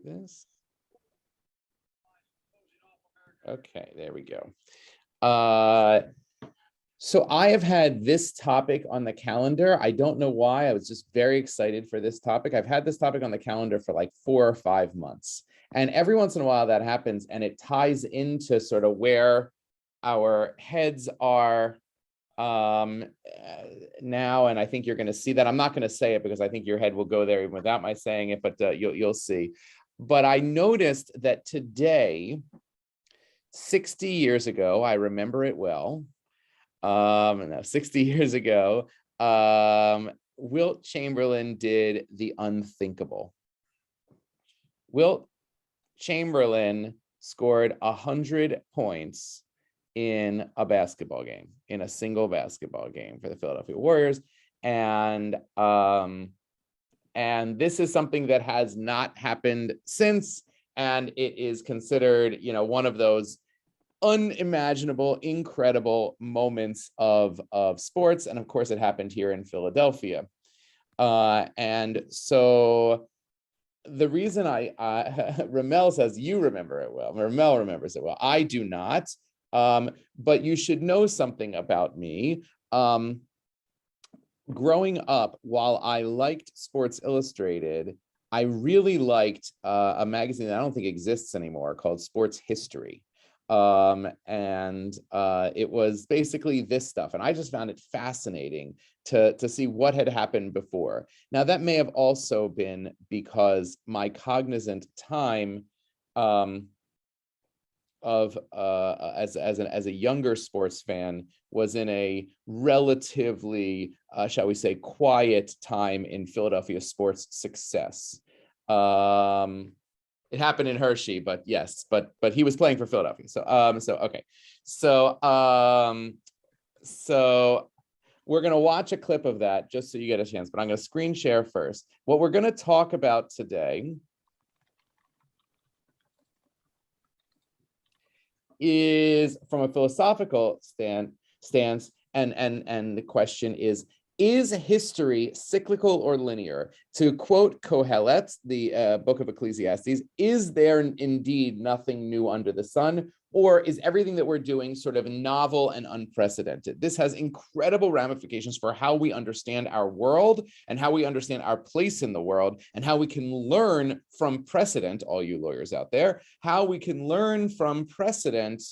this. Okay, there we go. So I have had this topic on the calendar. I don't know why. I was just very excited for this topic. I've had this topic on the calendar for like 4 or 5 months. And every once in a while that happens, and it ties into sort of where our heads are now. And I think you're going to see that. I'm not going to say it because I think your head will go there even without my saying it, but you'll see. But I noticed that today, 60 years ago, I remember it well. 60 years ago, Wilt Chamberlain did the unthinkable. Wilt Chamberlain scored 100 points in a basketball game, in a single basketball game for the Philadelphia Warriors. And this is something that has not happened since, and it is considered, one of those unimaginable, incredible moments of sports. And of course, it happened here in Philadelphia. And so the reason Ramel says you remember it well, Ramel remembers it well. I do not, but you should know something about me. Growing up, while I liked Sports Illustrated, I really liked a magazine that I don't think exists anymore called Sports History. It was basically this stuff. And I just found it fascinating to see what had happened before. Now, that may have also been because my cognizant time as a younger sports fan was in a relatively, shall we say, quiet time in Philadelphia sports success. It happened in Hershey, but yes, but he was playing for Philadelphia. So okay. So we're going to watch a clip of that just so you get a chance, but I'm going to screen share first. What we're going to talk about today is from a philosophical stance, and the question is history cyclical or linear? To quote Kohelet, the book of Ecclesiastes, is there indeed nothing new under the sun? Or is everything that we're doing sort of novel and unprecedented? This has incredible ramifications for how we understand our world and how we understand our place in the world and how we can learn from precedent, all you lawyers out there, how we can learn from precedent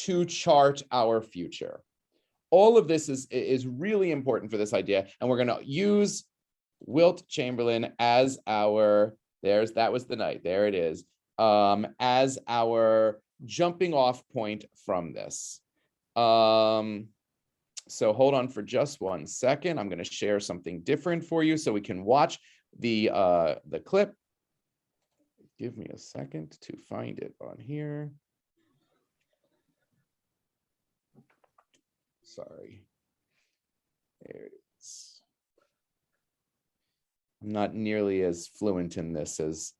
to chart our future. All of this is really important for this idea, and we're going to use Wilt Chamberlain as our, that was the night, there it is, as our jumping off point from this. So hold on for just 1 second. I'm going to share something different for you so we can watch the clip. Give me a second to find it on here. Sorry. There it is. I'm not nearly as fluent in this as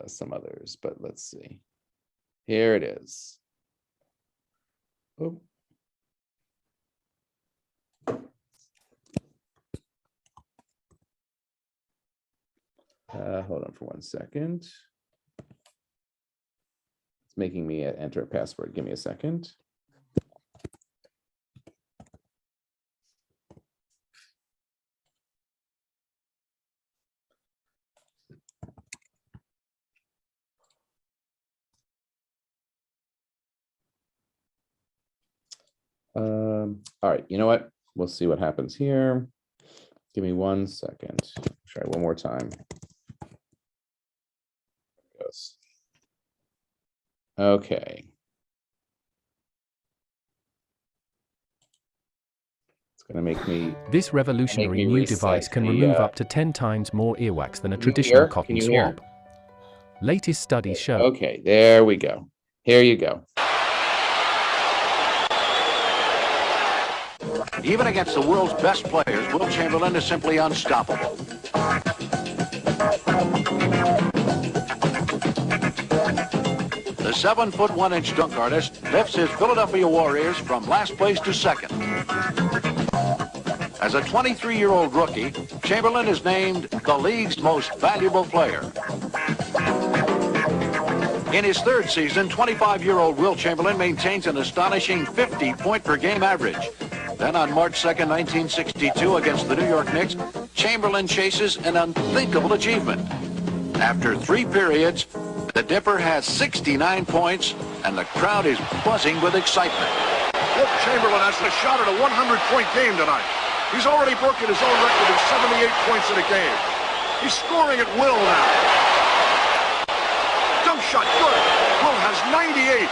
some others, but let's see. Here it is. Oh. Hold on for 1 second. It's making me enter a password. Give me a second. All right, you know what? We'll see what happens here. Give me 1 second. Try one more time. Goes. Okay. It's going to make me. This revolutionary new device can remove up to 10 times more earwax than a traditional cotton swab. Latest studies show. Okay, there we go. Here you go. Even against the world's best players, Wilt Chamberlain is simply unstoppable. The 7'1" dunk artist lifts his Philadelphia Warriors from last place to second. As a 23-year-old rookie, Chamberlain is named the league's most valuable player. In his third season, 25-year-old Wilt Chamberlain maintains an astonishing 50-point-per-game average. Then on March 2nd, 1962, against the New York Knicks, Chamberlain chases an unthinkable achievement. After 3 periods, the Dipper has 69 points, and the crowd is buzzing with excitement. Wilt Chamberlain has a shot at a 100-point game tonight. He's already broken his own record of 78 points in a game. He's scoring at will now. Dunk shot, good. Wilt has 98.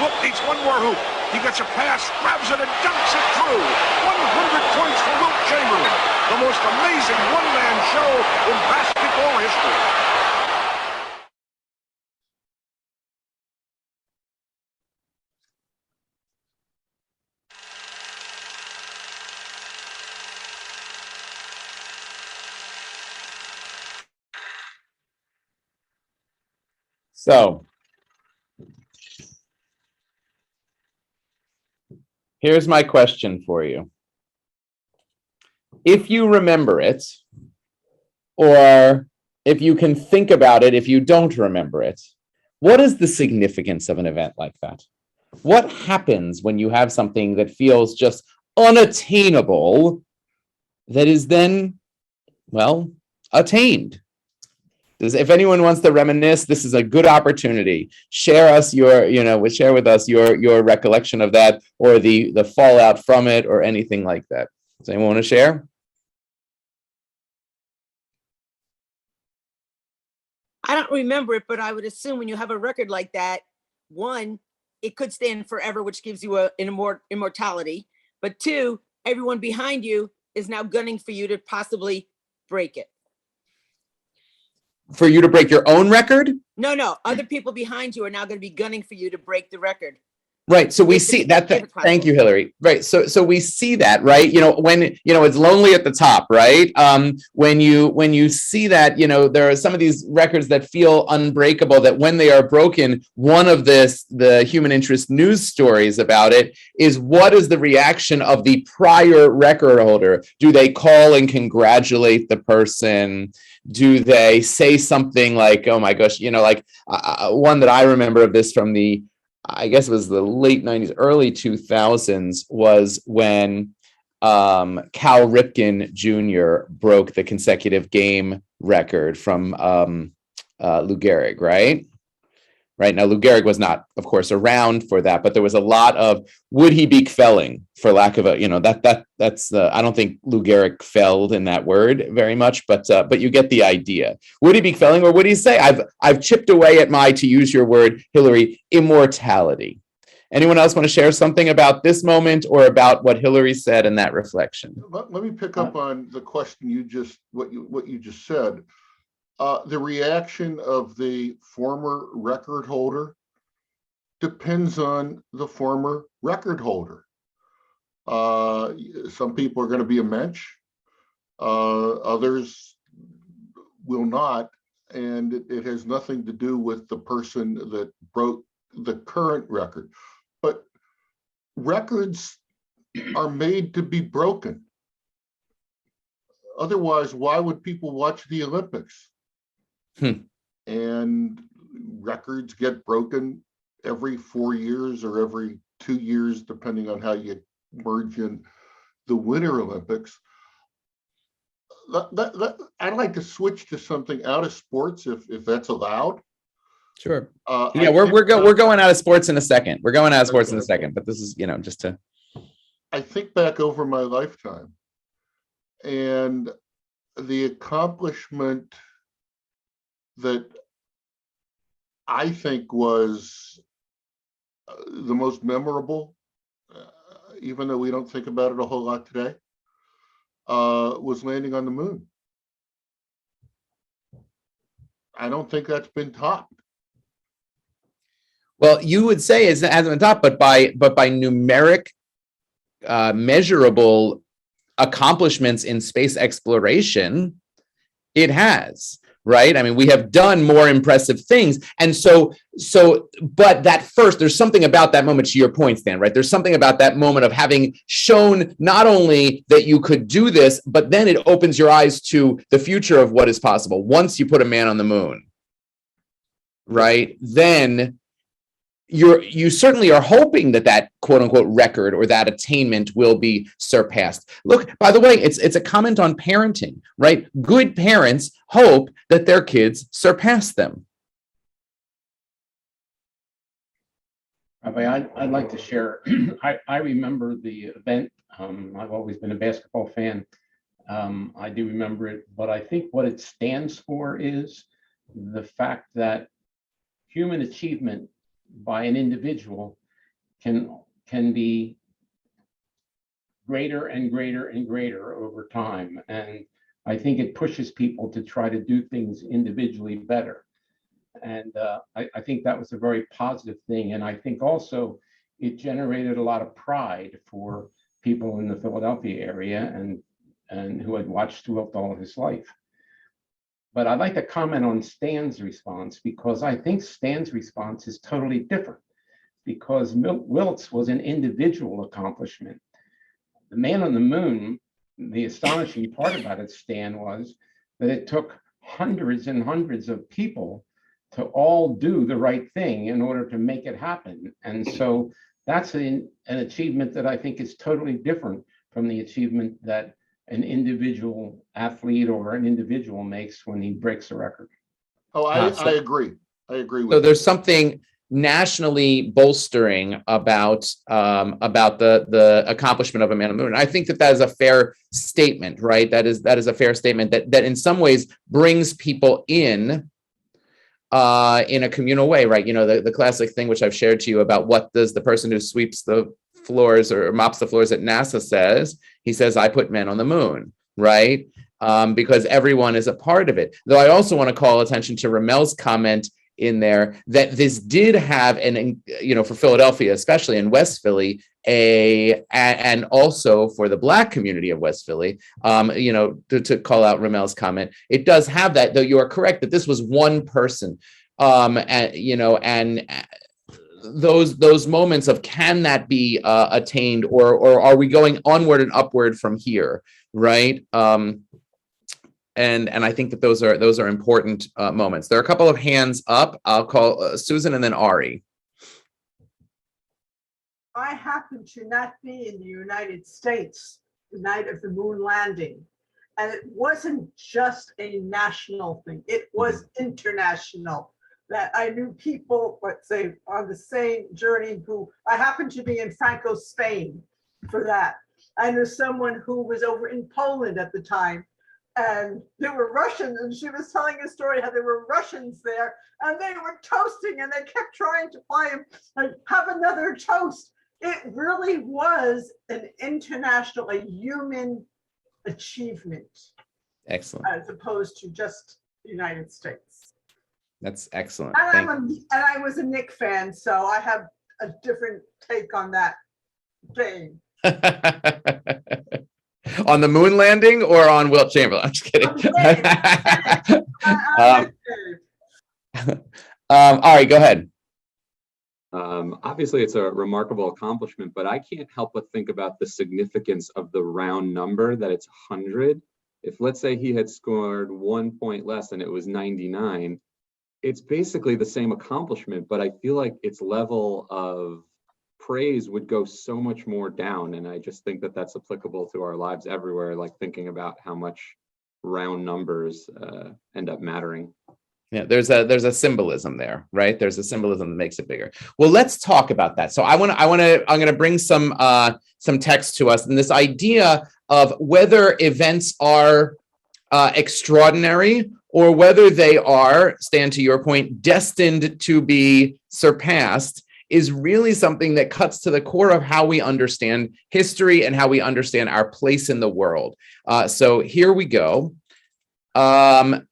Wilt needs one more hoop. He gets a pass, grabs it, and dunks it through. 100 points for Wilt Chamberlain. The most amazing one-man show in basketball history. So here's my question for you. If you remember it, or if you can think about it, if you don't remember it, what is the significance of an event like that? What happens when you have something that feels just unattainable that is then, well, attained? If anyone wants to reminisce, this is a good opportunity. Share us your, share with us your recollection of that, or the fallout from it, or anything like that. Does anyone want to share? I don't remember it, but I would assume when you have a record like that, one, it could stand forever, which gives you an immortality. But two, everyone behind you is now gunning for you to possibly break it. For you to break your own record? No. Other people behind you are now going to be gunning for you to break the record. Right. So we see that. Thank you, Hillary. Right. So we see that, right? When it's lonely at the top, right? When you see that, there are some of these records that feel unbreakable, that when they are broken, one of the human interest news stories about it is, what is the reaction of the prior record holder? Do they call and congratulate the person? Do they say something like, oh my gosh, one that I remember of this from I guess it was the late 90s, early 2000s, was when Cal Ripken Jr. broke the consecutive game record from Lou Gehrig, right? Right. Now, Lou Gehrig was not, of course, around for that, but there was a lot of would he be kvelling, for lack of that's I don't think Lou Gehrig felled in that word very much, but you get the idea. Would he be kvelling, or would he say, I've chipped away at my, to use your word, Hillary, immortality? Anyone else want to share something about this moment, or about what Hillary said in that reflection? Let me pick up on the question what you just said. The reaction of the former record holder depends on the former record holder. Some people are going to be a mensch, others will not, and it has nothing to do with the person that broke the current record. But records are made to be broken. Otherwise, why would people watch the Olympics? And records get broken every 4 years or every 2 years, depending on how you merge in the Winter Olympics. I'd like to switch to something out of sports, if that's allowed. Sure. We're going out of sports in a second. We're going out of sports in a second, but this is just to. I think back over my lifetime, and the accomplishment that I think was the most memorable, even though we don't think about it a whole lot today, was landing on the moon. I don't think that's been topped. Well, you would say it hasn't been topped, but by numeric, measurable accomplishments in space exploration, it has. Right? I mean, we have done more impressive things. And but there's something about that moment, to your point, Stan, right? There's something about that moment of having shown not only that you could do this, but then it opens your eyes to the future of what is possible once you put a man on the moon. right, then you certainly are hoping that quote unquote record or that attainment will be surpassed. Look, by the way, it's a comment on parenting, right? Good parents hope that their kids surpass them. Rabbi, I'd like to share. I remember the event. I've always been a basketball fan. I do remember it, but I think what it stands for is the fact that human achievement by an individual can be greater and greater and greater over time. And I think it pushes people to try to do things individually better. And I think that was a very positive thing. And I think also it generated a lot of pride for people in the Philadelphia area and who had watched Wilt all of his life. But I'd like to comment on Stan's response, because I think Stan's response is totally different, because Wilt's was an individual accomplishment. The man on the moon, the astonishing part about it, Stan, was that it took hundreds and hundreds of people to all do the right thing in order to make it happen. And so that's an achievement that I think is totally different from the achievement that an individual athlete or an individual makes when he breaks a record. Oh, I agree. I agree with So there's something nationally bolstering about the accomplishment of a man on the moon. I think that is a fair statement, right? That is a fair statement that in some ways brings people in a communal way, right? You know, the classic thing which I've shared to you about what does the person who sweeps the floors or mops the floors at NASA says. He says, I put men on the moon, right? Because everyone is a part of it. Though I also want to call attention to Ramel's comment in there that this did have for Philadelphia, especially in West Philly, and also for the Black community of West Philly, to call out Ramel's comment, it does have that, though you are correct that this was one person, and those moments of can that be attained, or are we going onward and upward from here, right? And I think that those are important moments. There are a couple of hands up. I'll call Susan and then Ari. I happen to not be in the United States the night of the moon landing. And it wasn't just a national thing. It was international. That I knew people, let's say, on the same journey who, I happened to be in Franco, Spain for that. I knew someone who was over in Poland at the time, and there were Russians, and she was telling a story how there were Russians there, and they were toasting, and they kept trying to buy him, like, have another toast. It really was an international, a human achievement. Excellent. As opposed to just the United States. That's excellent. And I was a Knick fan, so I have a different take on that game. On the moon landing or on Wilt Chamberlain? I'm just kidding. All right, go ahead. Obviously, it's a remarkable accomplishment, but I can't help but think about the significance of the round number, that it's 100. If, let's say, he had scored 1 point less and it was 99, it's basically the same accomplishment, but I feel like its level of praise would go so much more down. And I just think that that's applicable to our lives everywhere, like thinking about how much round numbers end up mattering. Yeah, there's a symbolism there, right? There's a symbolism that makes it bigger. Well, let's talk about that. So I'm going to bring some text to us, and this idea of whether events are extraordinary or whether they are, Stan, to your point, destined to be surpassed, is really something that cuts to the core of how we understand history and how we understand our place in the world. So here we go. Now,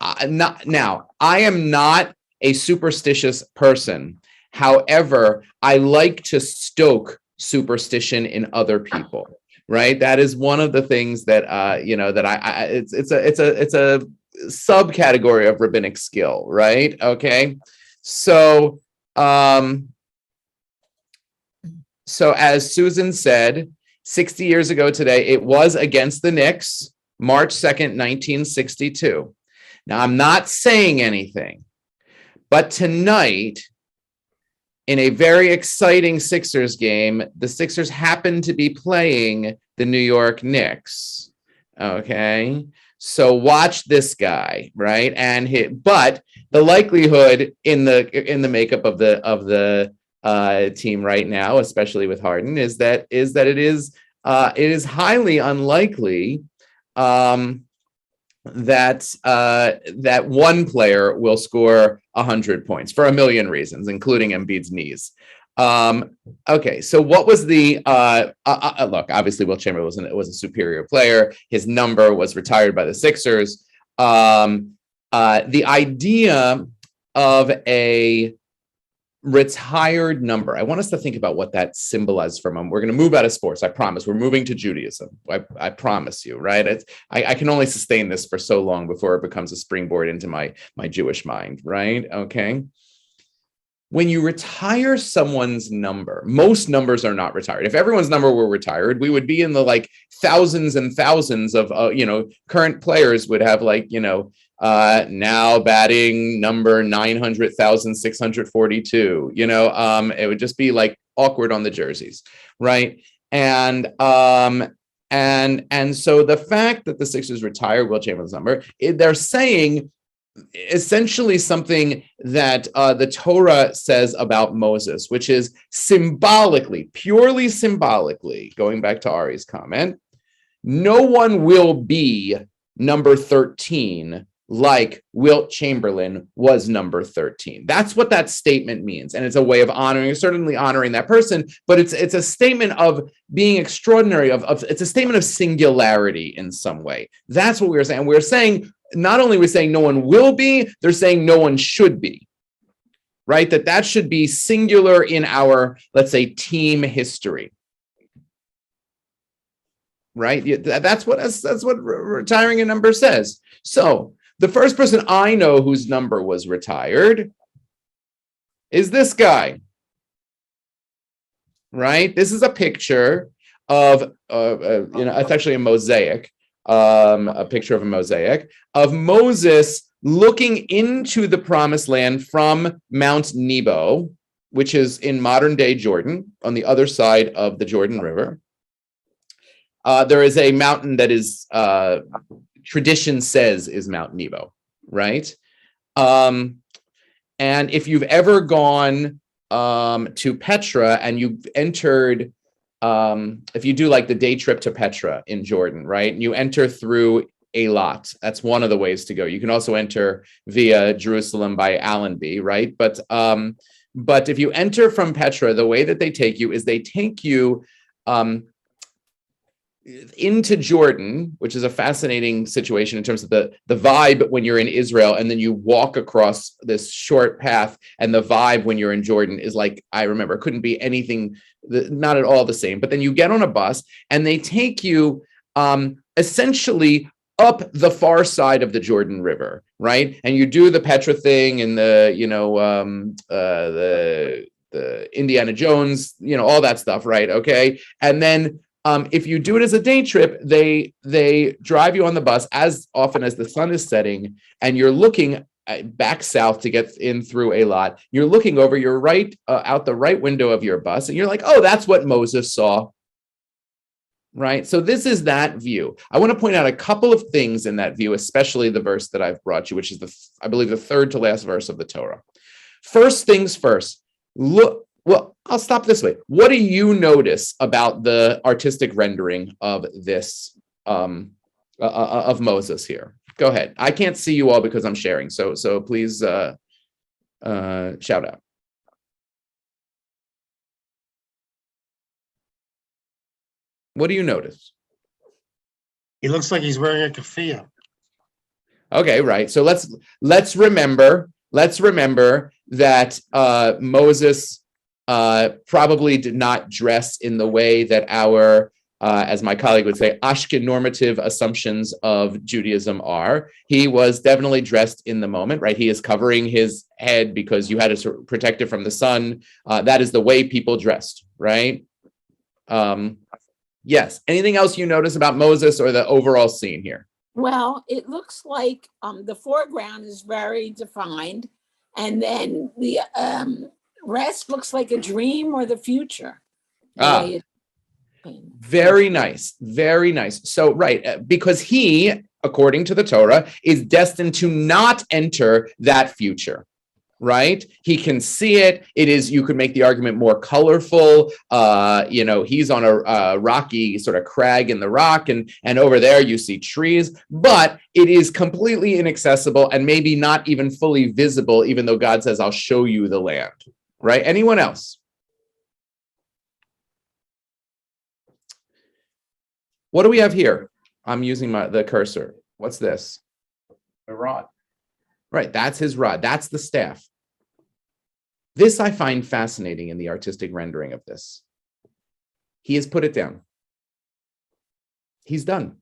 I am not a superstitious person. However, I like to stoke superstition in other people, right? That is one of the things that it's a subcategory of rabbinic skill, right? Okay, so as Susan said, 60 years ago today, it was against the Knicks, March 2nd, 1962. Now, I'm not saying anything, But tonight, in a very exciting Sixers game, the Sixers happen to be playing the New York Knicks. Okay, so watch this guy, right? But the likelihood in the makeup of the team right now, especially with Harden, is that it is highly unlikely that one player will score 100 points for a million reasons, including Embiid's knees. Okay, so what was the look? Obviously, Will Chamberlain was a superior player. His number was retired by the Sixers. The idea of a retired number, I want us to think about what that symbolizes for a moment. We're going to move out of sports. I promise. We're moving to Judaism. I promise you, right? I can only sustain this for so long before it becomes a springboard into my Jewish mind, right? Okay. When you retire someone's number, most numbers are not retired. If everyone's number were retired, we would be in the like thousands and thousands of, current players would have like, now batting number 900,642, it would just be like awkward on the jerseys, right? And so the fact that the Sixers retired Will Chamberlain's number, they're saying essentially something that the Torah says about Moses, which is purely symbolically, going back to Ari's comment, no one will be number 13 like Wilt Chamberlain was number 13. That's what that statement means. And it's a way of certainly honoring that person, but it's a statement of being extraordinary, it's a statement of singularity in some way. That's what we're saying. We're saying, not only we're saying no one will be, they're saying no one should be, right? That should be singular in our, let's say, team history. Right? That's what retiring a number says. So the first person I know whose number was retired is this guy, right? This is a picture of, it's actually a mosaic, a picture of a mosaic of Moses looking into the promised land from Mount Nebo, which is in modern day Jordan, on the other side of the Jordan River. There is a mountain that is, tradition says is Mount Nebo, right? And if you've ever gone to Petra and you've entered, if you do like the day trip to Petra in Jordan, right? And you enter through Eilat, that's one of the ways to go. You can also enter via Jerusalem by Allenby, right? But if you enter from Petra, the way that they take you is they take you into Jordan, which is a fascinating situation in terms of the vibe when you're in Israel, and then you walk across this short path, and the vibe when you're in Jordan is like, I remember, couldn't be anything, not at all the same. But then you get on a bus, and they take you essentially up the far side of the Jordan River, right? And you do the Petra thing and the Indiana Jones, all that stuff, right? Okay, and then if you do it as a day trip, they drive you on the bus as often as the sun is setting, and you're looking back south to get in through Eilat. You're looking over your right, out the right window of your bus, and you're like, oh, that's what Moses saw, right? So this is that view. I want to point out a couple of things in that view, especially the verse that I've brought you, which is I believe the third to last verse of the Torah. First things first, well, I'll stop this way. What do you notice about the artistic rendering of this, of Moses here? Go ahead. I can't see you all because I'm sharing, so please shout out. What do you notice? He looks like he's wearing a keffiyeh. Okay, right. So let's remember that Moses probably did not dress in the way that our, as my colleague would say, Ashken normative assumptions of Judaism are. He was definitely dressed in the moment, right? He is covering his head because you had to protect it from the sun. That is the way people dressed, right? Yes. Anything else you notice about Moses or the overall scene here? Well, it looks like the foreground is very defined, And then the rest looks like a dream or the future. Very nice. Very nice. So, right, because he, according to the Torah, is destined to not enter that future. Right? He can see it. It is, you could make the argument, more colorful. He's on a rocky sort of crag in the rock, and over there you see trees, but it is completely inaccessible and maybe not even fully visible, even though God says, I'll show you the land. Right? Anyone else? What do we have here? I'm using the cursor. What's this? The rod. Right, that's his rod. That's the staff. This I find fascinating in the artistic rendering of this. He has put it down. He's done.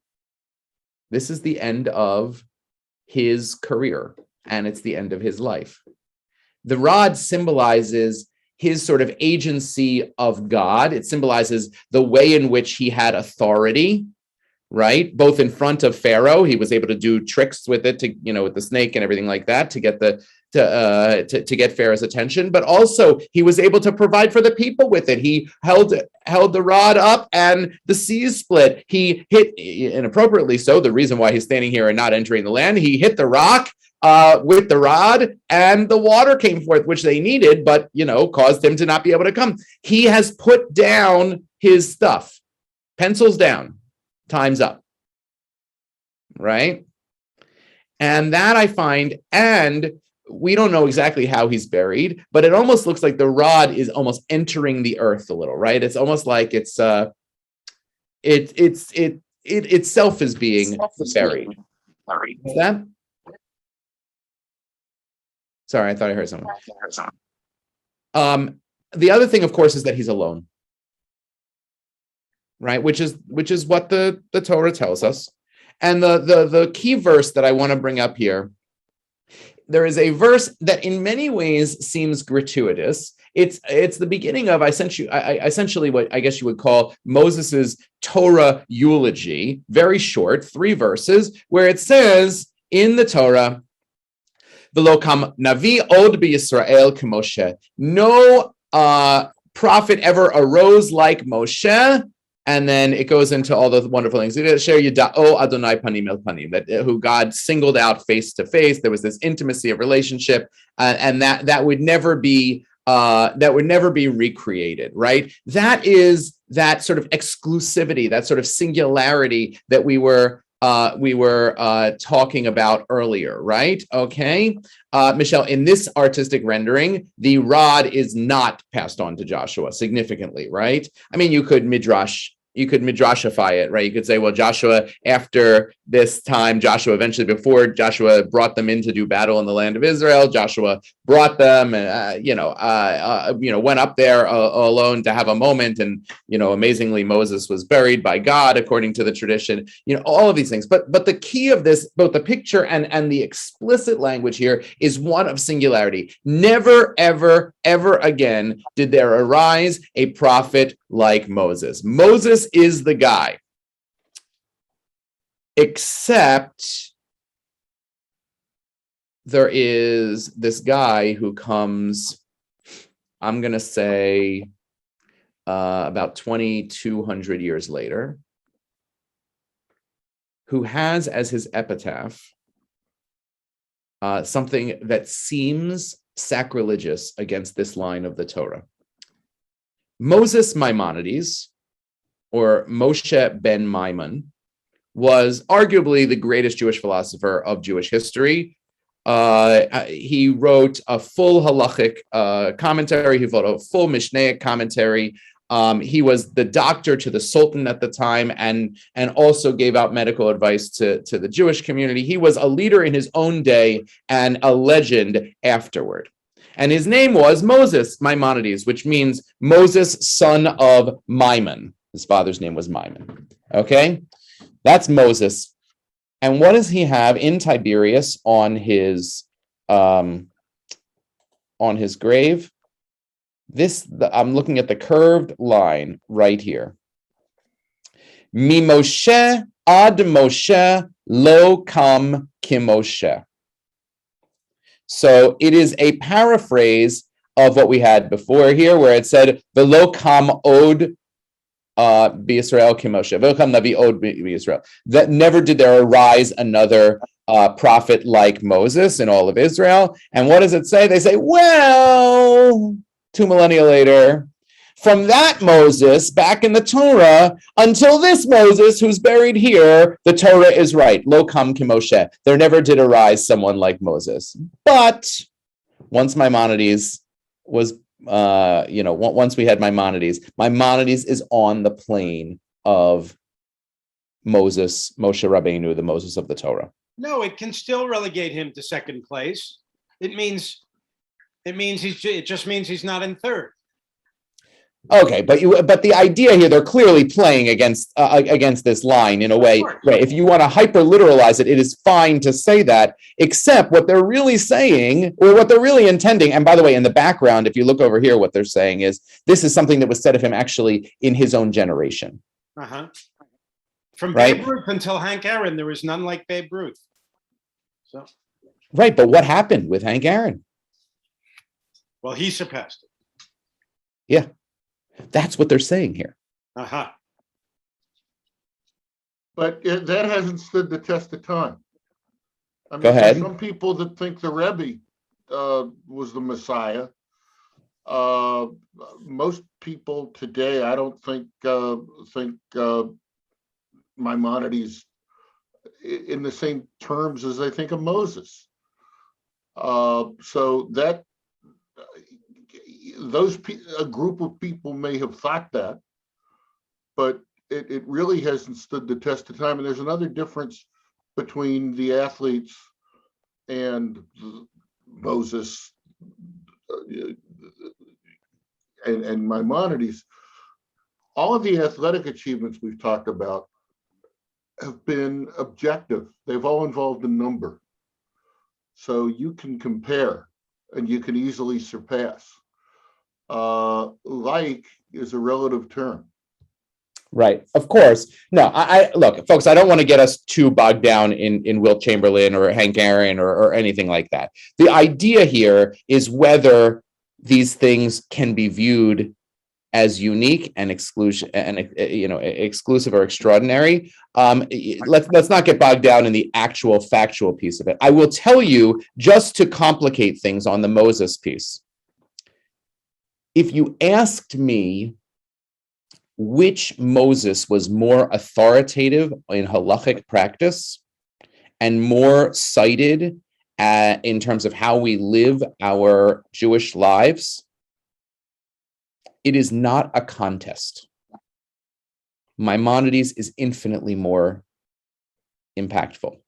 This is the end of his career, and it's the end of his life. The rod symbolizes his sort of agency of God. It symbolizes the way in which he had authority, right? Both in front of Pharaoh, he was able to do tricks with it, with the snake and everything like that, to get to get Pharaoh's attention. But also, he was able to provide for the people with it. He held the rod up, and the seas split. He hit, inappropriately so, the reason why he's standing here and not entering the land. He hit the rock with the rod, and the water came forth, which they needed, but caused him to not be able to come. He has put down his stuff. Pencils down. Time's up, right? And that I find, and we don't know exactly how he's buried, but it almost looks like the rod is almost entering the earth a little, right? It's almost like it itself is being buried. What's that? Sorry, I thought I heard someone. The other thing, of course, is that he's alone. Right, which is what the Torah tells us. And the key verse that I want to bring up here, there is a verse that in many ways seems gratuitous. It's the beginning of essentially what I guess you would call Moses's Torah eulogy, very short, 3 verses, where it says in the Torah, "V'lo kam navi od b'Yisrael k'Moshe." No prophet ever arose like Moshe. And then it goes into all the wonderful things. Share Yida'o Adonai panim el panim, that who God singled out face to face. There was this intimacy of relationship, and that would never be recreated. Right? That is that sort of exclusivity, that sort of singularity that we were talking about earlier. Right? Okay, Michelle. In this artistic rendering, the rod is not passed on to Joshua significantly. Right? I mean, you could midrashify it, right? You could say, well, Joshua, after this time, before Joshua brought them in to do battle in the land of Israel, Joshua brought them, and went up there alone to have a moment, and amazingly, Moses was buried by God according to the tradition. All of these things. But the key of this, both the picture and the explicit language here, is one of singularity. Never, ever, ever again did there arise a prophet like Moses. Moses is the guy, except there is this guy who comes, I'm going to say about 2,200 years later, who has as his epitaph something that seems sacrilegious against this line of the Torah. Moses Maimonides, or Moshe ben Maimon, was arguably the greatest Jewish philosopher of Jewish history. He wrote a full halachic commentary. He wrote a full Mishnaic commentary. He was the doctor to the Sultan at the time, and also gave out medical advice to the Jewish community. He was a leader in his own day and a legend afterward. And his name was Moses Maimonides, which means Moses, son of Maimon. His father's name was Maimon. Okay, that's Moses. And what does he have in Tiberias on his grave? I'm looking at the curved line right here. Mi Moshe ad Moshe lo kam ki Moshe. So it is a paraphrase of what we had before here, where it said, "V'lo kam od b'Yisrael k'Moshe, v'lo kam navi od b'Yisrael." That never did there arise another prophet like Moses in all of Israel. And what does it say? They say, well, 2 millennia later, from that Moses back in the Torah until this Moses who's buried here, the Torah is right. Lo kam k'Moshe. There never did arise someone like Moses. But once Maimonides was, once we had Maimonides is on the plane of Moses, Moshe Rabbeinu, the Moses of the Torah. No, it can still relegate him to second place. It just means he's not in third. Okay, but the idea here, they're clearly playing against this line in a way, right? If you want to hyper literalize it, it is fine to say that, except what they're really saying, or what they're really intending. And by the way, in the background, if you look over here, what they're saying is this is something that was said of him actually in his own generation. From Babe Ruth until Hank Aaron, there was none like Babe Ruth. So, right, but what happened with Hank Aaron? Well, he surpassed it. Yeah, that's what they're saying here. But that hasn't stood the test of time. I mean, go ahead. Some people that think the Rebbe was the Messiah. Most people today, I don't think Maimonides in the same terms as they think of Moses. So that a group of people may have thought that, but it really hasn't stood the test of time. And there's another difference between the athletes and Moses and Maimonides. All of the athletic achievements we've talked about have been objective. They've all involved a number. So you can compare and you can easily surpass. Like is a relative term. Right, of course. No, I look, folks, I don't want to get us too bogged down in Wilt Chamberlain or Hank Aaron or anything like that. The idea here is whether these things can be viewed as unique and exclusive or extraordinary. Let's not get bogged down in the actual factual piece of it. I will tell you, just to complicate things on the Moses piece, if you asked me which Moses was more authoritative in halachic practice and more cited in terms of how we live our Jewish lives, it is not a contest. Maimonides is infinitely more impactful.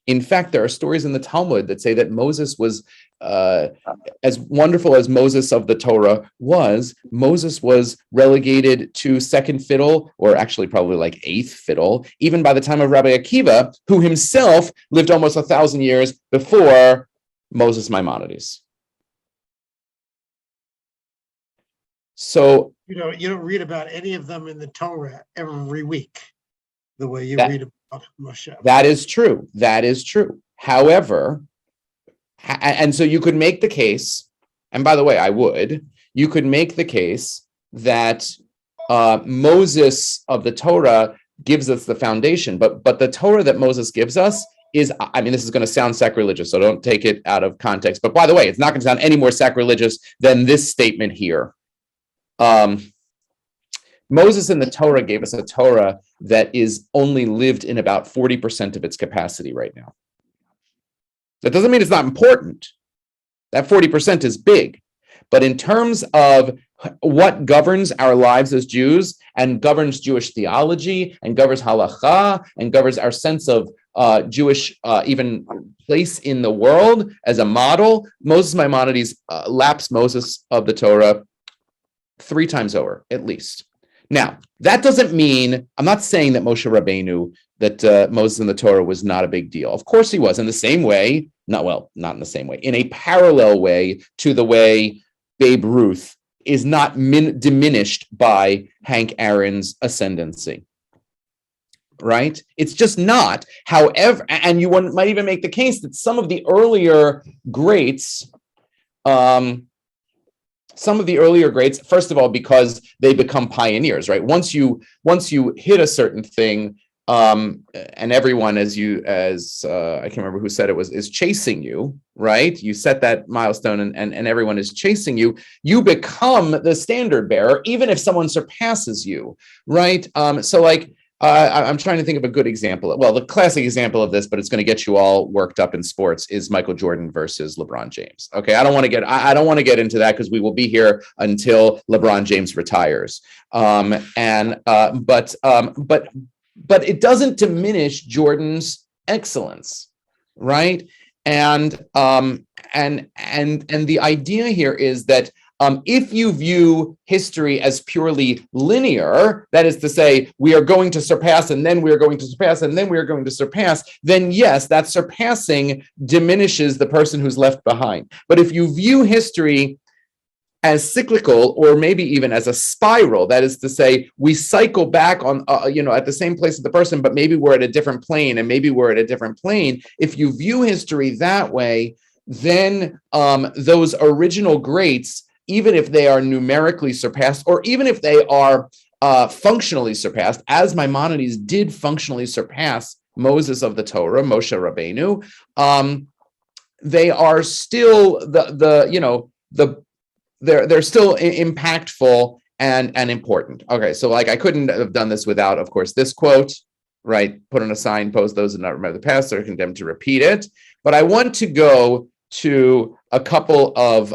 In fact, there are stories in the Talmud that say that Moses was, as wonderful as Moses of the Torah was, Moses was relegated to second fiddle, or actually probably like eighth fiddle, even by the time of Rabbi Akiva, who himself lived almost 1,000 years before Moses Maimonides. So you don't read about any of them in the Torah every week, the way you read about Moshe. That is true. That is true. However, and so you could make the case, and by the way, you could make the case that Moses of the Torah gives us the foundation, but the Torah that Moses gives us is, I mean, this is going to sound sacrilegious, so don't take it out of context. But by the way, it's not going to sound any more sacrilegious than this statement here. Moses in the Torah gave us a Torah that is only lived in about 40% of its capacity right now. That doesn't mean it's not important. That 40% is big. But in terms of what governs our lives as Jews and governs Jewish theology and governs halacha and governs our sense of Jewish even place in the world as a model, Moses Maimonides laps Moses of the Torah 3 times over, at least. Now, that doesn't mean, I'm not saying that Moshe Rabbeinu, that Moses in the Torah was not a big deal. Of course he was, in the same way, not in the same way, in a parallel way to the way Babe Ruth is not diminished by Hank Aaron's ascendancy. right? It's just not. However, and you might even make the case that some of the earlier greats, first of all, because they become pioneers, right? Once you hit a certain thing, and everyone, as I can't remember who said it is chasing you, right? You set that milestone, and everyone is chasing you. You become the standard bearer, even if someone surpasses you, right? So like, I'm trying to think of a good example. Well, the classic example of this, but it's going to get you all worked up in sports, is Michael Jordan versus LeBron James. Okay, I don't want to get into that because we will be here until LeBron James retires. But it doesn't diminish Jordan's excellence, right? And the idea here is that if you view history as purely linear, that is to say, we are going to surpass, and then we are going to surpass, and then we are going to surpass, then yes, that surpassing diminishes the person who's left behind. But if you view history as cyclical, or maybe even as a spiral, that is to say, we cycle back on, at the same place as the person, but maybe we're at a different plane, and maybe we're at a different plane. If you view history that way, then those original greats, even if they are numerically surpassed, or even if they are functionally surpassed, as Maimonides did functionally surpass Moses of the Torah, Moshe Rabbeinu, they are still they're still impactful and important. Okay, so like I couldn't have done this without, of course, this quote, right? Put on a sign, post those who do not remember the past, are condemned to repeat it. But I want to go to a couple of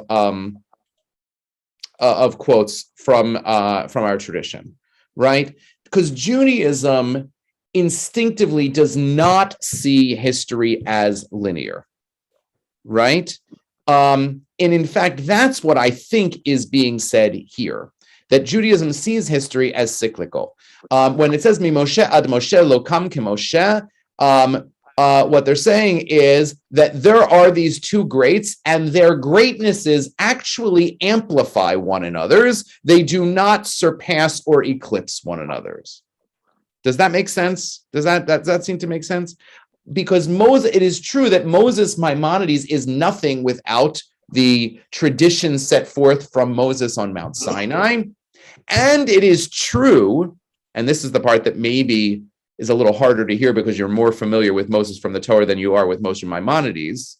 quotes from our tradition, right? Because Judaism instinctively does not see history as linear, right? And in fact, that's what I think is being said here, that Judaism sees history as cyclical. When it says, Mi Moshe ad Moshe lo kam ke Moshe, what they're saying is that there are these two greats, and their greatnesses actually amplify one another's. They do not surpass or eclipse one another's. Does that make sense? Does that seem to make sense? Because it is true that Moses Maimonides is nothing without the tradition set forth from Moses on Mount Sinai. And it is true, and this is the part that maybe is a little harder to hear because you're more familiar with Moses from the Torah than you are with Moshe Maimonides.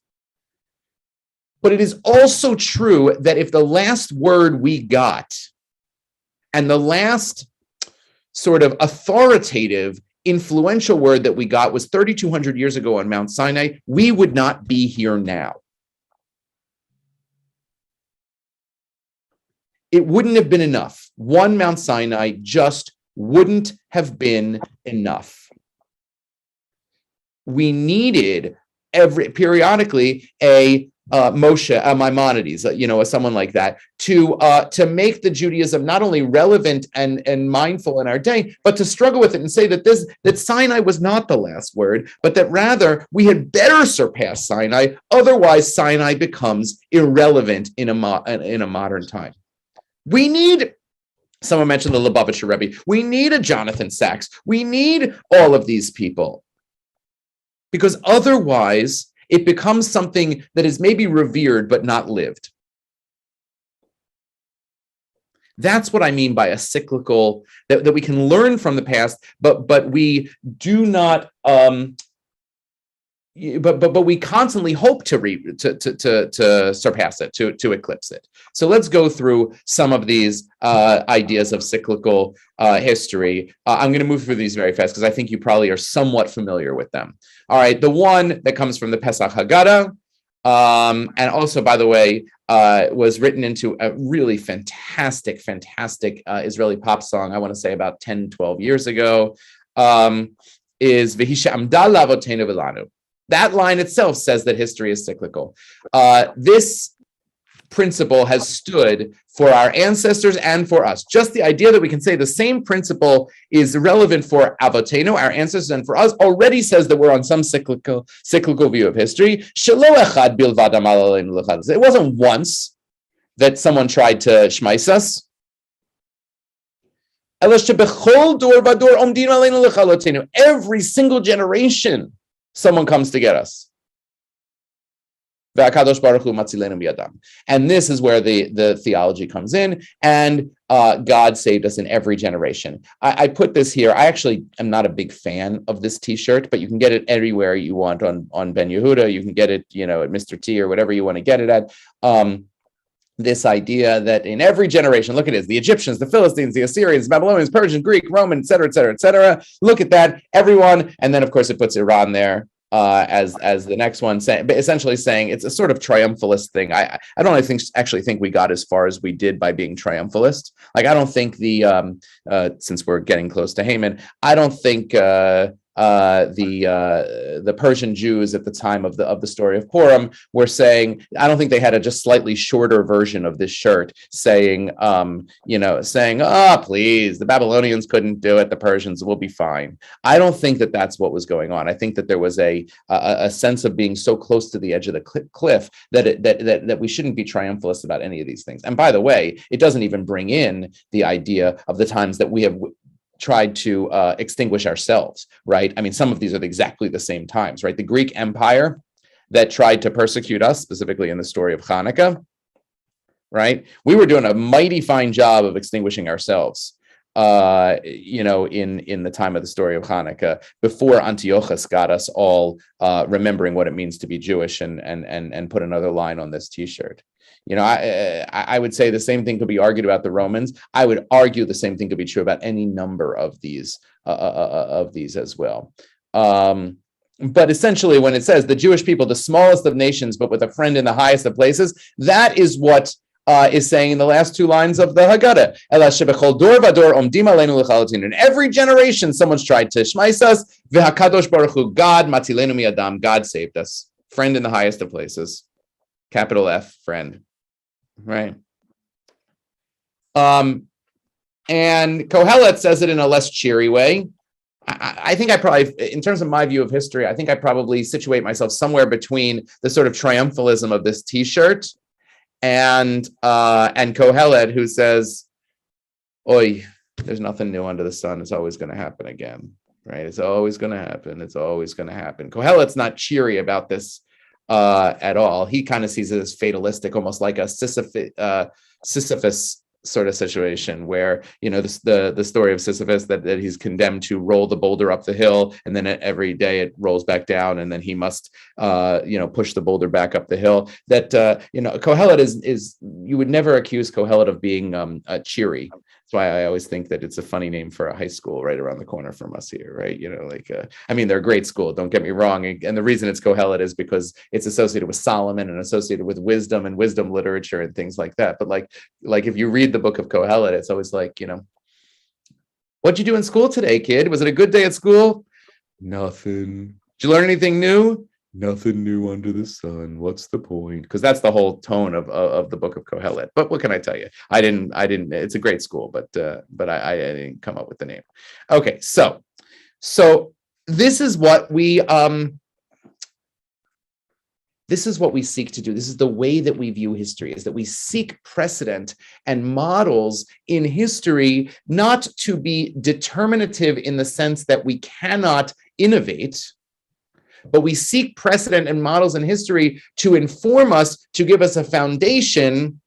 But it is also true that if the last word we got and the last sort of authoritative, influential word that we got was 3,200 years ago on Mount Sinai, we would not be here now. It wouldn't have been enough. One Mount Sinai just wouldn't have been enough. We needed periodically a Moshe, Maimonides, someone like that, to make the Judaism not only relevant and mindful in our day, but to struggle with it and say that Sinai was not the last word, but that rather we had better surpass Sinai. Otherwise, Sinai becomes irrelevant in a modern time. We need. Someone mentioned the Lubavitcher Rebbe. We need a Jonathan Sachs. We need all of these people, because otherwise it becomes something that is maybe revered but not lived. That's what I mean by a cyclical, that we can learn from the past, but we do not. But we constantly hope to surpass it, to eclipse it. So let's go through some of these ideas of cyclical history. I'm going to move through these very fast because I think you probably are somewhat familiar with them. All right, the one that comes from the Pesach Haggadah, and also, by the way, was written into a really fantastic Israeli pop song, I want to say about 10, 12 years ago, is V'hisha Amda L'Avotenu V'Lanu. That line itself says that history is cyclical. This principle has stood for our ancestors and for us. Just the idea that we can say the same principle is relevant for Avotenu, our ancestors, and for us, already says that we're on some cyclical view of history. It wasn't once that someone tried to shmeiss us. Every single generation, someone comes to get us. And this is where the theology comes in, and God saved us in every generation. I put this here. I actually am not a big fan of this T-shirt, but you can get it everywhere you want on Ben Yehuda. You can get it, at Mr. T or whatever you want to get it at. This idea that in every generation, look at it, the Egyptians, the Philistines, the Assyrians, Babylonians, Persians, Greek, Roman, et cetera, et cetera, et cetera. Look at that, everyone. And then, of course, it puts Iran there as the next one, but essentially saying it's a sort of triumphalist thing. I don't actually think we got as far as we did by being triumphalist. Like, I don't think since we're getting close to Haman, I don't think the Persian Jews at the time of the story of Purim were saying, I don't think they had a just slightly shorter version of this shirt saying, oh, please, the Babylonians couldn't do it, the Persians will be fine. I don't think that that's what was going on. I think that there was a sense of being so close to the edge of the cliff that we shouldn't be triumphalist about any of these things. And by the way, it doesn't even bring in the idea of the times that we have tried to extinguish ourselves, right? I mean, some of these are exactly the same times, right? The Greek Empire that tried to persecute us, specifically in the story of Hanukkah, right? We were doing a mighty fine job of extinguishing ourselves, in the time of the story of Hanukkah, before Antiochus got us all remembering what it means to be Jewish and put another line on this T-shirt. I would say the same thing could be argued about the Romans. I would argue the same thing could be true about any number of these as well. But essentially, when it says the Jewish people, the smallest of nations, but with a friend in the highest of places, that is what is saying in the last two lines of the Haggadah. In every generation, someone's tried to shmais us. V'hakadosh baruch hu, God matilenu mi'adam, God saved us. Friend in the highest of places. Capital F, friend. Right. And Kohelet says it in a less cheery way. I think I probably, in terms of my view of history, I think I probably situate myself somewhere between the sort of triumphalism of this T-shirt and Kohelet, who says, "Oy, there's nothing new under the sun. It's always going to happen again." Right? It's always going to happen. It's always going to happen. Kohelet's not cheery about this at all. He kind of sees it as fatalistic, almost like a Sisyphus sort of situation where, the story of Sisyphus that he's condemned to roll the boulder up the hill, and then every day it rolls back down, and then he must push the boulder back up the hill. That Kohelet is you would never accuse Kohelet of being cheery. That's why I always think that it's a funny name for a high school right around the corner from us here, right? They're a great school, don't get me wrong. And the reason it's Kohelet is because it's associated with Solomon and associated with wisdom and wisdom literature and things like that. But like if you read the book of Kohelet, it's always like, what'd you do in school today, kid? Was it a good day at school? Nothing. Did you learn anything new? Nothing new under the sun. What's the point? Because that's the whole tone of the book of Kohelet. But what can I tell you? I didn't. It's a great school, but I didn't come up with the name. Okay, so this is what we seek to do. This is the way that we view history, is that we seek precedent and models in history, not to be determinative in the sense that we cannot innovate, but we seek precedent and models in history to inform us, to give us a foundation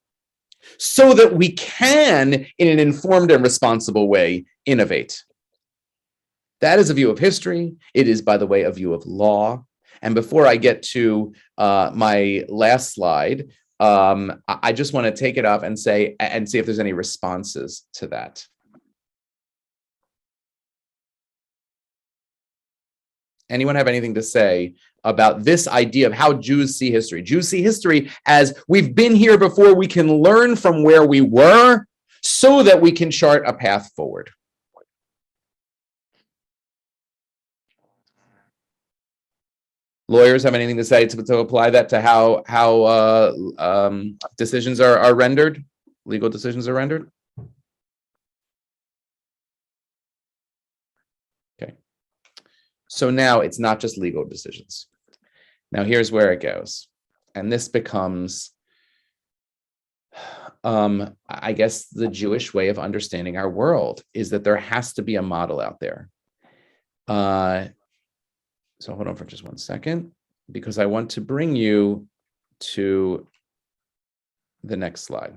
so that we can, in an informed and responsible way, innovate. That is a view of history. It is, by the way, a view of law. And before I get to my last slide, I just want to take it up and see if there's any responses to that. Anyone have anything to say about this idea of how Jews see history? Jews see history as we've been here before, we can learn from where we were so that we can chart a path forward. Lawyers have anything to say to apply that to how decisions are rendered, legal decisions are rendered? Okay. So now it's not just legal decisions. Now here's where it goes. And this becomes I guess the Jewish way of understanding our world is that there has to be a model out there. So hold on for just one second, because I want to bring you to the next slide.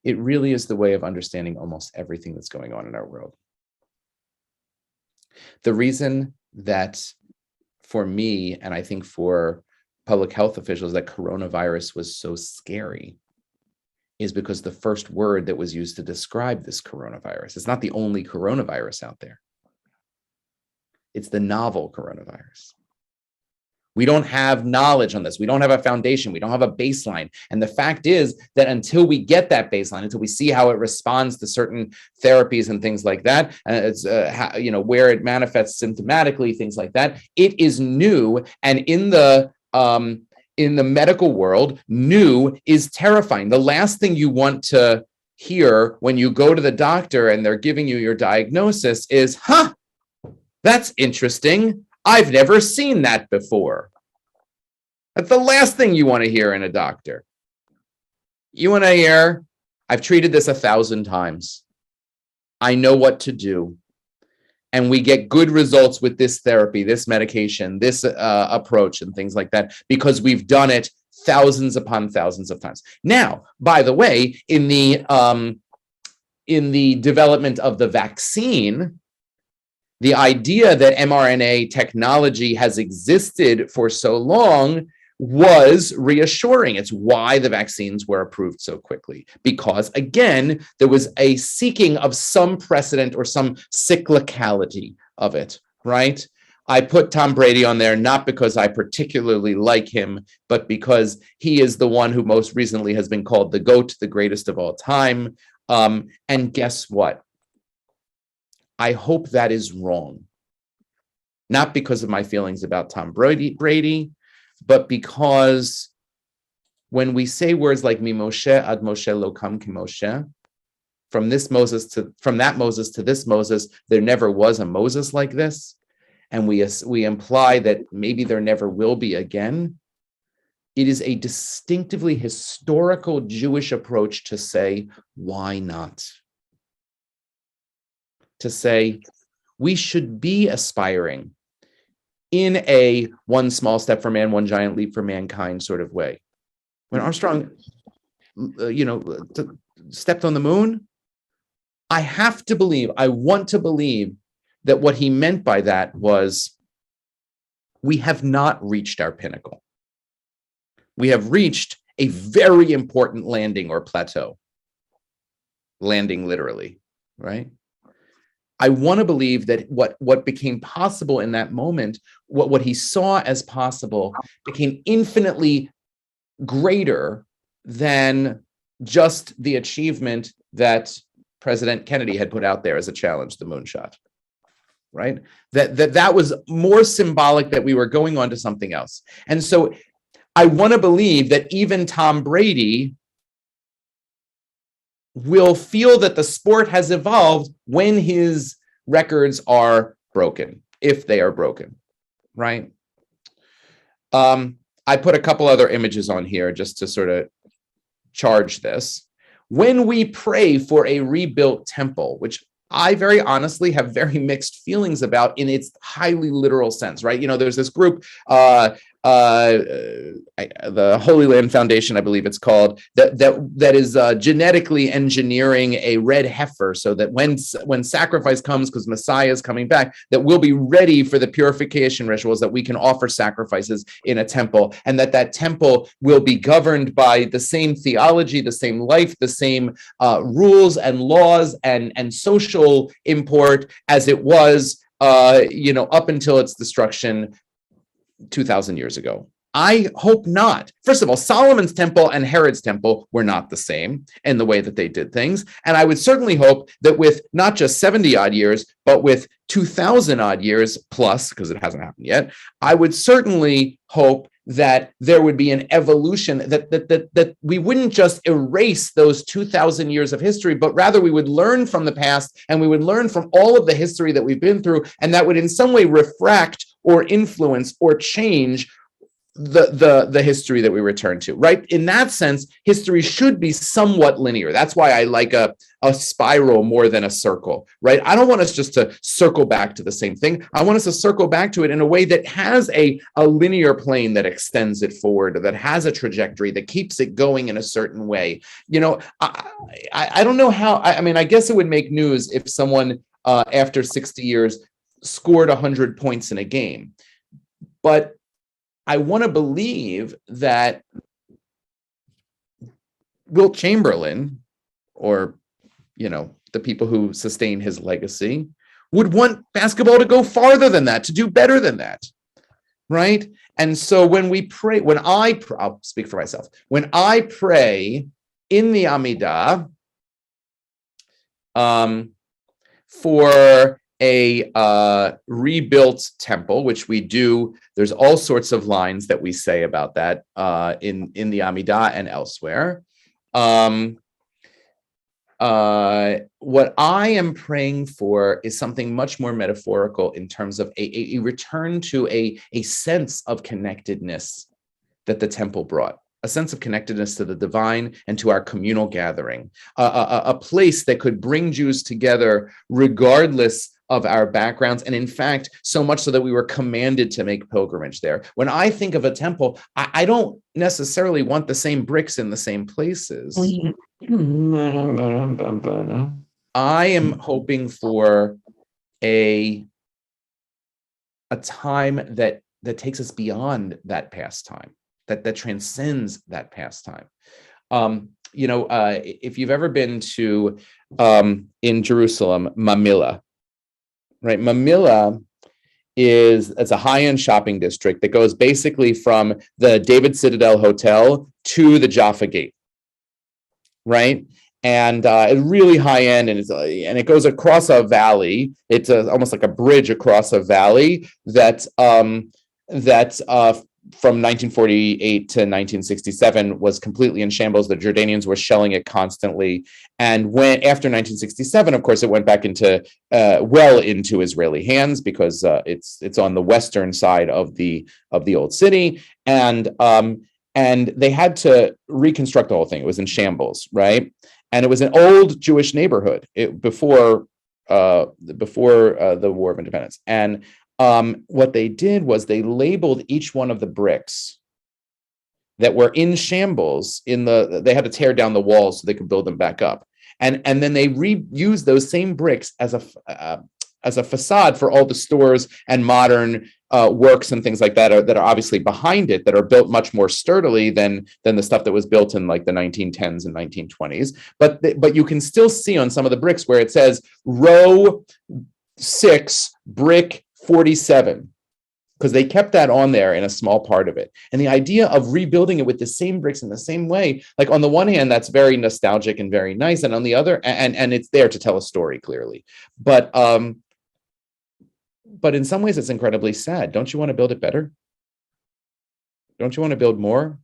It really is the way of understanding almost everything that's going on in our world. The reason that for me, and I think for public health officials, that coronavirus was so scary is because the first word that was used to describe this coronavirus, it's not the only coronavirus out there. It's the novel coronavirus. We don't have knowledge on this. We don't have a foundation. We don't have a baseline. And the fact is that until we get that baseline, until we see how it responds to certain therapies and things like that, it's where it manifests symptomatically, things like that, it is new. And in the medical world, new is terrifying. The last thing you want to hear when you go to the doctor and they're giving you your diagnosis is, that's interesting. I've never seen that before. That's the last thing you want to hear in a doctor. You want to hear, I've treated this 1,000 times. I know what to do. And we get good results with this therapy, this medication, this approach and things like that, because we've done it thousands upon thousands of times. Now, by the way, in the development of the vaccine, the idea that mRNA technology has existed for so long was reassuring. It's why the vaccines were approved so quickly, because again, there was a seeking of some precedent or some cyclicality of it, right? I put Tom Brady on there, not because I particularly like him, but because he is the one who most recently has been called the GOAT, the greatest of all time. And guess what? I hope that is wrong. Not because of my feelings about Tom Brady, but because when we say words like Mimoshe ad Moshe lo kam ki Moshe, from that Moses to this Moses, there never was a Moses like this, and we imply that maybe there never will be again. It is a distinctively historical Jewish approach to say, why not? To say we should be aspiring in a one small step for man, one giant leap for mankind sort of way. When Armstrong, stepped on the moon, I want to believe that what he meant by that was we have not reached our pinnacle. We have reached a very important landing or plateau. Landing literally, right? I want to believe that what became possible in that moment, what he saw as possible, became infinitely greater than just the achievement that President Kennedy had put out there as a challenge, the moonshot, right? That was more symbolic, that we were going on to something else. And so I want to believe that even Tom Brady will feel that the sport has evolved when his records are broken, if they are broken, right? I put a couple other images on here just to sort of charge this. When we pray for a rebuilt temple, which I very honestly have very mixed feelings about in its highly literal sense, right? There's this group, the Holy Land Foundation, I believe it's called, that is genetically engineering a red heifer so that when sacrifice comes, because Messiah is coming back, that we'll be ready for the purification rituals, that we can offer sacrifices in a temple, and that temple will be governed by the same theology, the same life, the same rules and laws and social import as it was up until its destruction 2,000 years ago. I hope not. First of all, Solomon's temple and Herod's temple were not the same in the way that they did things. And I would certainly hope that with not just 70 odd years, but with 2,000 odd years plus, because it hasn't happened yet, I would certainly hope that there would be an evolution, that we wouldn't just erase those 2,000 years of history, but rather we would learn from the past, and we would learn from all of the history that we've been through, and that would in some way refract or influence or change the history that we return to, right? In that sense, history should be somewhat linear. That's why I like a spiral more than a circle, right? I don't want us just to circle back to the same thing. I want us to circle back to it in a way that has a linear plane that extends it forward, that has a trajectory that keeps it going in a certain way. You know, I don't know how, I mean, I guess it would make news if someone after 60 years scored 100 points in a game. But I want to believe that Wilt Chamberlain, or, you know, the people who sustain his legacy, would want basketball to go farther than that, to do better than that, right? And so when we pray, I'll speak for myself. When I pray in the Amidah for a rebuilt temple, which we do, there's all sorts of lines that we say about that in the Amidah and elsewhere. What I am praying for is something much more metaphorical in terms of a return to a sense of connectedness that the temple brought, a sense of connectedness to the divine and to our communal gathering, a place that could bring Jews together regardless of our backgrounds, and in fact, so much so that we were commanded to make pilgrimage there. When I think of a temple, I don't necessarily want the same bricks in the same places. I am hoping for a time that takes us beyond that past time, that transcends that past time. You know, if you've ever been to in Jerusalem, Mamilla, right? Mamilla it's a high-end shopping district that goes basically from the David Citadel Hotel to the Jaffa Gate, right? And it's really high-end, and it goes across a valley. It's almost like a bridge across a valley that from 1948 to 1967 was completely in shambles. The Jordanians were shelling it constantly. And after 1967, of course, it went back into well into Israeli hands because it's on the western side of the old city. And they had to reconstruct the whole thing. It was in shambles, right? And it was an old Jewish neighborhood before the War of Independence. And what they did was they labeled each one of the bricks that were in shambles they had to tear down the walls so they could build them back up. And then they reused those same bricks as a facade for all the stores and modern works and things like that are obviously behind it, that are built much more sturdily than the stuff that was built in like the 1910s and 1920s. But you can still see on some of the bricks where it says row 6, brick 47, because they kept that on there in a small part of it. And the idea of rebuilding it with the same bricks in the same way, like on the one hand, that's very nostalgic and very nice. And on the other, and it's there to tell a story clearly. But in some ways it's incredibly sad. Don't you want to build it better? Don't you want to build more?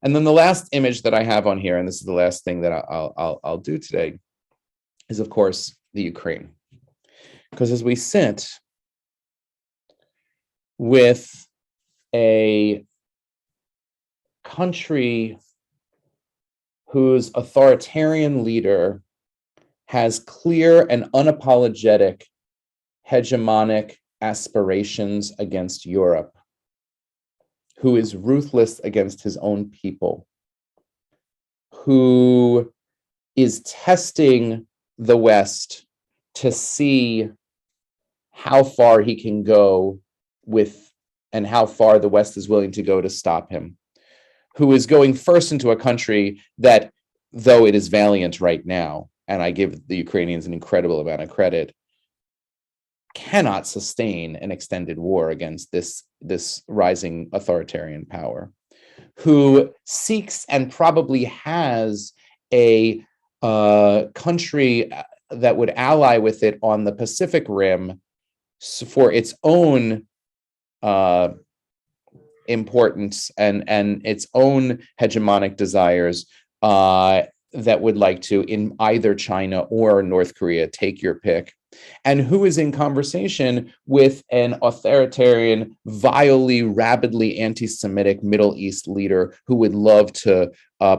And then the last image that I have on here, and this is the last thing that I'll do today, is of course the Ukraine. Because as we sit with a country whose authoritarian leader has clear and unapologetic hegemonic aspirations against Europe, who is ruthless against his own people, who is testing the West to see how far he can go with, and how far the West is willing to go to stop him, who is going first into a country that, though it is valiant right now, and I give the Ukrainians an incredible amount of credit, cannot sustain an extended war against this rising authoritarian power, who seeks and probably has a country that would ally with it on the Pacific Rim for its own importance and its own hegemonic desires, that would like to, in either China or North Korea, take your pick, and who is in conversation with an authoritarian, vilely, rabidly anti-Semitic Middle East leader who would love to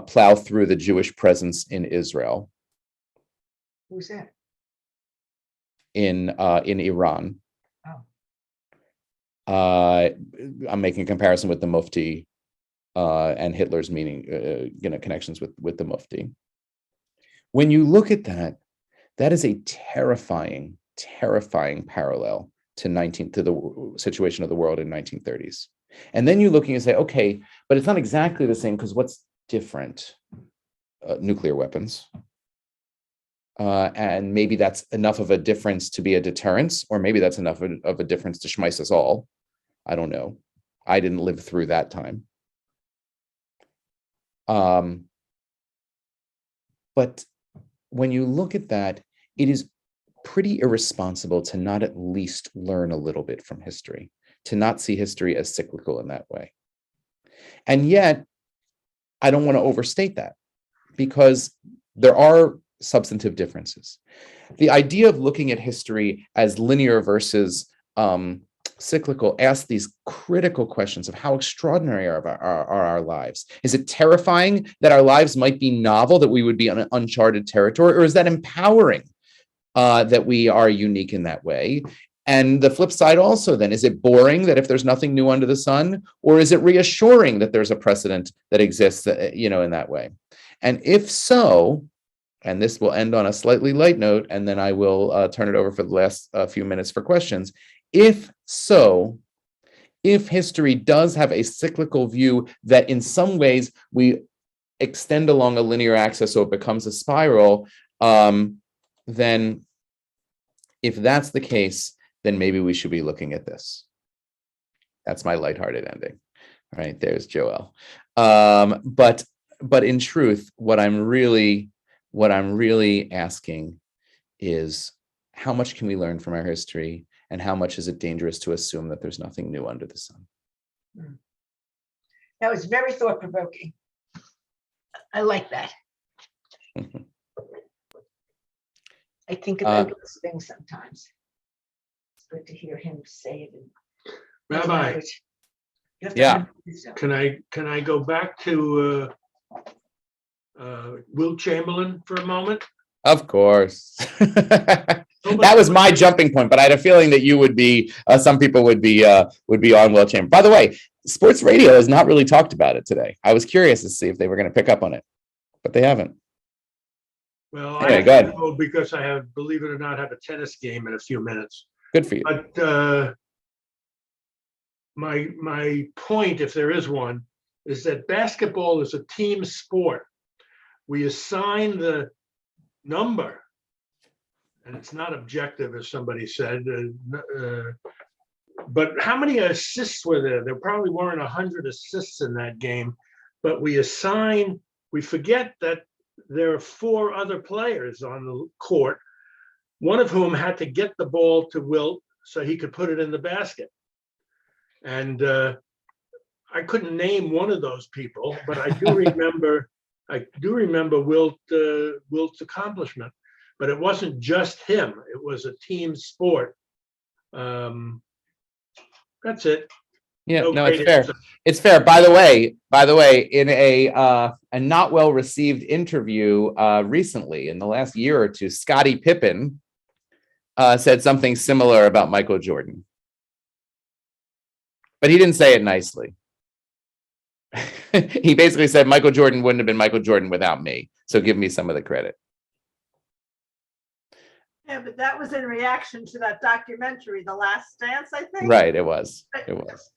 plow through the Jewish presence in Israel. Who's that? In Iran. Oh. I'm making a comparison with the Mufti and Hitler's connections with the Mufti. When you look at that, that is a terrifying, terrifying parallel to the situation of the world in 1930s. And then you're looking and say, okay, but it's not exactly the same, because what's different? Nuclear weapons. And maybe that's enough of a difference to be a deterrence, or maybe that's enough of a difference to schmeiss us all. I don't know. I didn't live through that time. But when you look at that, it is pretty irresponsible to not at least learn a little bit from history, to not see history as cyclical in that way. And yet, I don't want to overstate that, because there are substantive differences. The idea of looking at history as linear versus cyclical asks these critical questions of how extraordinary are our lives. Is it terrifying that our lives might be novel, that we would be on uncharted territory, or is that empowering that we are unique in that way? And the flip side also then, is it boring that if there's nothing new under the sun, or is it reassuring that there's a precedent that exists, in that way? And if so, and this will end on a slightly light note, and then I will turn it over for the last few minutes for questions. If so, if history does have a cyclical view that in some ways we extend along a linear axis so it becomes a spiral, then if that's the case, then maybe we should be looking at this. That's my lighthearted ending. All right, there's Joel. But in truth, what I'm really asking is, how much can we learn from our history, and how much is it dangerous to assume that there's nothing new under the sun? That was very thought-provoking. I like that. I think about those things sometimes. It's good to hear him say it. Rabbi, yeah. Can I go back to Wilt Chamberlain for a moment? Of course. That was my jumping point, but I had a feeling that you would be, some people would be on Wilt Chamberlain. By the way, sports radio has not really talked about it today. I was curious to see if they were going to pick up on it, but they haven't. Well, anyway, I go ahead. know, because I have, believe it or not, have a tennis game in a few minutes. Good for you. But my point, if there is one, is that basketball is a team sport. We assign the number, and it's not objective, as somebody said. But how many assists were there? There probably weren't 100 assists in that game. But we forget that there are 4 other players on the court, one of whom had to get the ball to Wilt so he could put it in the basket. And I couldn't name one of those people, but I do remember Wilt's accomplishment. But it wasn't just him; it was a team sport. That's it. Yeah, no, it's fair. It's fair. By the way, in a not well received interview recently, in the last year or two, Scottie Pippen said something similar about Michael Jordan, but he didn't say it nicely. He basically said Michael Jordan wouldn't have been Michael Jordan without me, so give me some of the credit. Yeah, but that was in reaction to that documentary, The Last Dance, I think. Right, it was. It was.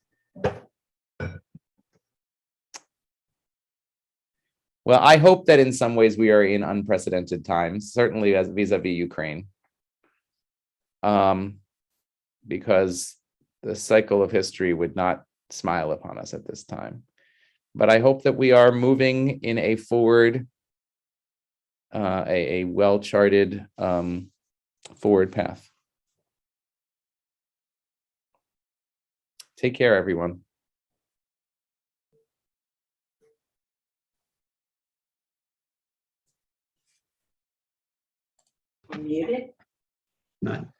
Well, I hope that in some ways we are in unprecedented times, certainly as vis-a-vis Ukraine, because the cycle of history would not smile upon us at this time. But I hope that we are moving in a forward, a well-charted forward path. Take care, everyone. Muted. None.